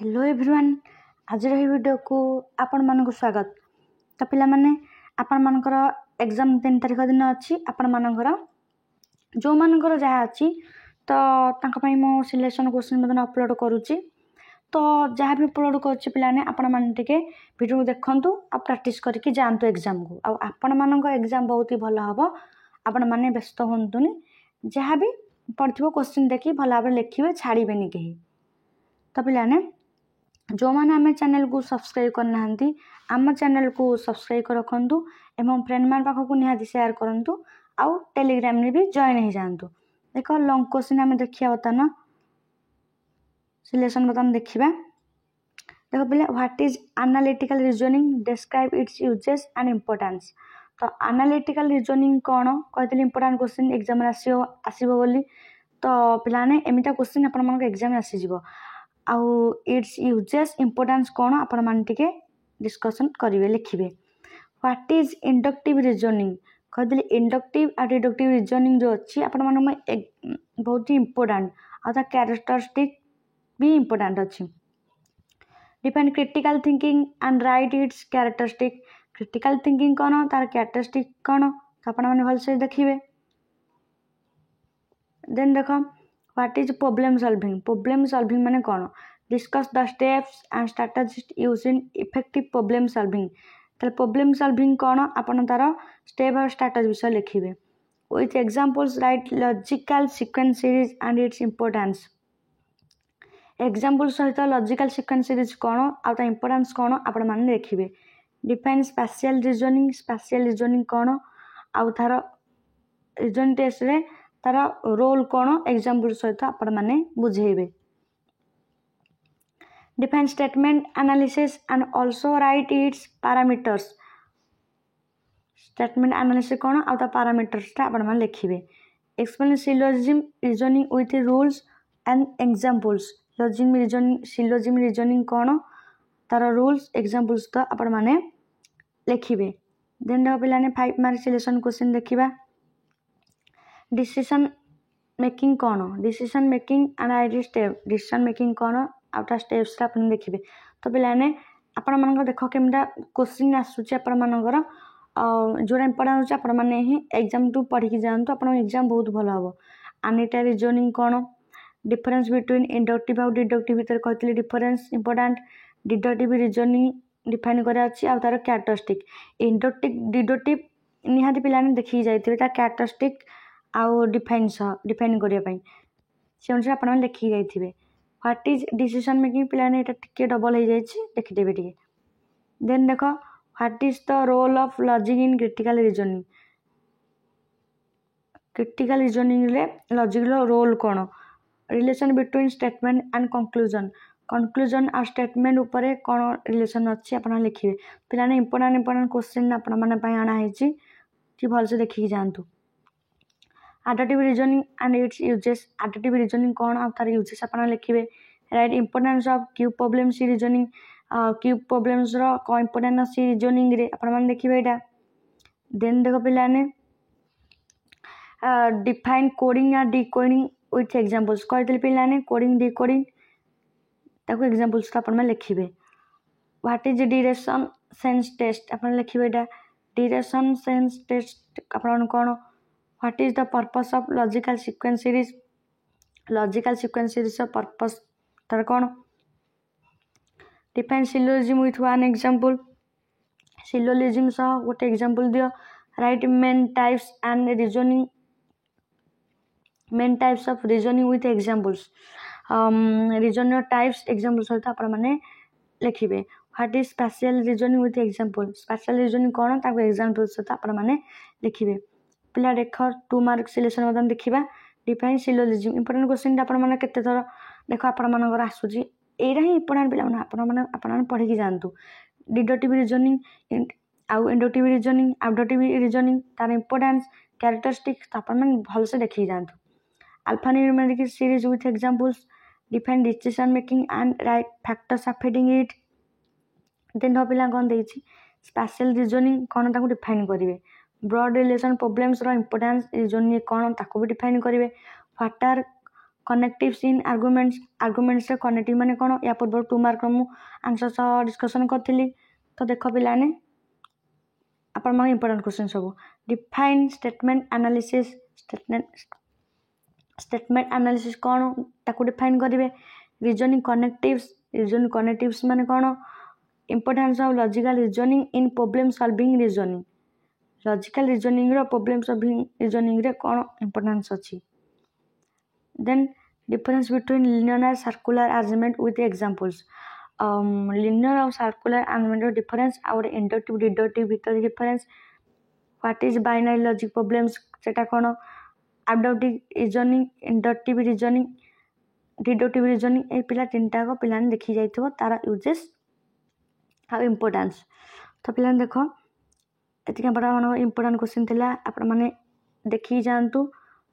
Hello everyone आज video को आपण मानक स्वागत। तो पिला माने आपण मानकर एग्जाम 3 तारिख दिन अच्छी आपण मानकर जो मानकर जहाँ अच्छी तो तांका पई मो सिलेक्शन क्वेश्चन मदन अपलोड करूची। तो जहाँ भी अपलोड करूची पिला ने आपण मान टिके वीडियो देखंतु आ प्रैक्टिस करके जानतु एग्जाम को। आ आपण मानक एग्जाम बहुत ही भलो हबो। आपण माने व्यस्त होंतुनी जहाँ भी पढ़थिबो क्वेश्चन देखि भलो भाबे लिखिबे छाड़ीबेनी केही। तो पिला ने जो मैंने आम चैनल को सब्सक्राइब करना आम चैनल को सब्सक्राइब कर रखु एवं फ्रेंड मान पाखक निहाती शेयर करूँ आउ टेलीग्राम रे भी जॉइन हो जातु। देख लॉन्ग क्वेश्चन आम देखिए बर्तमान सिलेक्शन बर्तमान देखा। देख पिला what is analytical reasoning describe it's uses and importance. तो एनालिटिकल रीजनिंग कौन कहते इम्पोर्टेंट क्वेश्चन एग्जाम आसो बोली। तो पिलाने एमिता क्वेश्चन आप एग्जाम आसीज आउ इट्स यूजेस इम्पोर्टेंस कौन आपण मान टिके डिस्कशन करेंगे लिखिए। व्हाट इज इंडक्टिव रीजनिंग कहते इंडक्टिव और डिडक्टिव रीजनिंग जो अच्छी आपण मान बहुत ही इम्पोर्टेंट आ कैरेक्टरिस्टिक भी इम्पोर्टेंट अच्छी। Define critical thinking and right it's characteristic. Critical thinking कौन तार कैरेक्टरिस्टिक कौन तो आपण मैंने भलसे देखिए। देन देख what is problem solving. Problem solving माने कौन discuss the steps and strategies used in effective problem solving. तो प्रॉब्लम सॉल्विंग कौन आपण तार स्टेप और स्ट्रैटेजी विषय लिखिए। With examples right logical sequence series and its importance. Example सहित लॉजिकल सीक्वेंस सीरीज कौन आ इम्पोर्टेंस कौन आपण माने लिखिए। Define special reasoning. Special reasoning कौन आउ तार रीजनिंग टेस्ट रे तार रोल कौन एग्जांपल सहित आपण माने बुझेबे। Define statement analysis and also write its parameters. Statement analysis कौन आ पैरामीटर्स आपण माने लिखिबे। Explain syllogism reasoning with rules and examples. Syllogism reasoning कौन तार रूल्स एग्जांपल्स तो आपण माने लिखिबे। देन दो पिलाने 5 मार्क सिलेक्शन क्वेश्चन देखिबा। डिसीजन मेकिंग कौन decision making and ID step. Decision making कौन आउटा स्टेप्स अपन देखिए। तो पिलाने आपण मानक देख केमटा क्वेश्चन आसूची आपण मानकर जोड़ा इम्पोर्टेंट होची आपण माने ही एग्जाम टू पढ़ी की जानतो आपण एग्जाम बहुत भलो हबो। एनालिटिकल रीजनिंग कौन डिफरेंस बिटवीन इंडक्टिव और डिडक्टिव भीतर कहतली difference important. Deductive reasoning define करा अछि आ तार कैरेक्टरिस्टिक। इंडक्टिव डिडक्टिव निहाती पिलाने देखि जाइथिबे ता कैरेक्टरिस्टिक आउ डिफाइन करने से अनुसार आप लिखी जाइए। व्हाट इज डिसीजन मेकिंग पिलाने टिके डबल हो जाइए देखिदेवे टिके। देन देख what is the role of logic in critical reasoning. Critical reasoning रे लॉजिक रोल कौन relation between statement and conclusion. Conclusion और स्टेटमेंट उपरे कौन रिलेशन अच्छी आप लिखिए। पिलाने इंपोर्टेंट क्वेश्चन आपण माने पई आना हेची कि भलसे देखि जानतु। Additive reasoning and its uses. Additive reasoning कौन आ तार यूजेस आपण लिखिए। Write importance of cube problem सी रीजनिंग। क्यूब प्रॉब्लम्स रो को इंपोर्टेंट सी रीजनिंग रे आपण माने देखिए एटा। देन देखो पिलाने डिफाइन कोडिंग या डिकोडिंग विथ एग्जांपल्स कहते पिलाने कोडिंग डिकोडिंग ताको एग्जांपल्स तो आपण लिखिए। What is direction sense test आपण लिखिए एटा। डिरेक्शन सेंस टेस्ट आपण कौन what is the purpose of logical sequence series. Logical sequence series purpose तार कौन। Define syllogism with one example. Syllogism सह गोटे एग्जांपल दियो। Write main types and reasoning main types of reasoning with examples. Reasoning types example सहित आपण माने लिखिबे। What is special reasoning with example. Special reasoning कौन ताको एग्जांपल सहित आपण माने लिखिबे। पिला देख 2 मार्क सिलेक्शन बदन देखिबा। डिफाइन सिलोजिज्म इंपोर्टेंट क्वेश्चन आपण माने केते थर देख आपण मानकर आसुची एरा ही इंपोर्टेंट पिला माने आपण माने पढ़ी की जानतु। डिडक्टिव रीजनिंग आउ इंडक्टिव रीजनिंग आउटडक्टिव रीजनिंग तार इंपोर्टेंस कैरेक्टरिस्टिक आपण माने भलसे देखि जानतु। Alpha numeric series with examples. Define decision making and write factors affecting it. Then दो पिला कोन देछि स्पेशल रीजनिंग कोन ताको डिफाइन करिवे। ब्रॉड रिलेशन प्रॉब्लम्स रो इंपोर्टेंस रीजनिंग कौन ताको भी डिफाइन करेंगे। What are connectives in arguments रे कनेक्टिव माने कौन या पूर्व 2 मार्क मु आंसर सह डिस्कशन करथिली तो देख पिलाने आपण मन इंपोर्टेंट क्वेश्चन सब डिफाइन स्टेटमेंट एनालिसिस कौन ताको डिफाइन करेंगे रीजनिंग कनेक्टिव्स माने कौन importance of logical reasoning in problem solving reasoning logical reasoning रो प्रॉब्लम सॉल्विंग रीजनिंग रे कौन इंपोर्टेंस अछि then difference between linear and circular arrangement with examples linear और सर्कुलर अरेंजमेंट डिफरेंस और इंडक्टिव डिडक्टिव भीतर difference what is binary logic problems सेटा कौन अडक्टिव reasoning inductive reasoning deductive reasoning ए पिला तीनटा को पिलाने देखि जाइथबो तारा यूजेस हाउ इंपोर्टेंस तो पिलाने देखो एतिका बड़ा मन इंपोर्टेंट क्वेश्चन थिला आपण माने देखि जानतु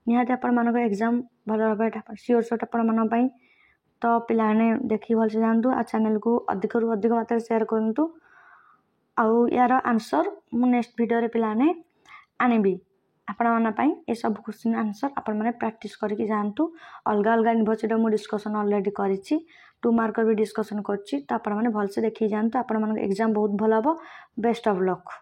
निहाते आपण मानको एग्जाम भलो भाबे सियोर शॉट आपण मन पई तो पिलाने देखि भल से जानतु आ चैनल को अधिक रु अधिक मात्रा शेयर करंतु आउ यार आंसर मु नेक्स्ट वीडियो रे पिलाने आनिबी आपण मन पई ए सब क्वेश्चन आंसर आपण माने प्रैक्टिस करके जानतु अलगा अलगा यूनिवर्सिटी मु डिस्कशन ऑलरेडी करिछि 2 मार्क भी डिस्कशन करछि तो आपण माने भल से देखि जानतु आपण मन एग्जाम बहुत भलो हो बेस्ट ऑफ लक।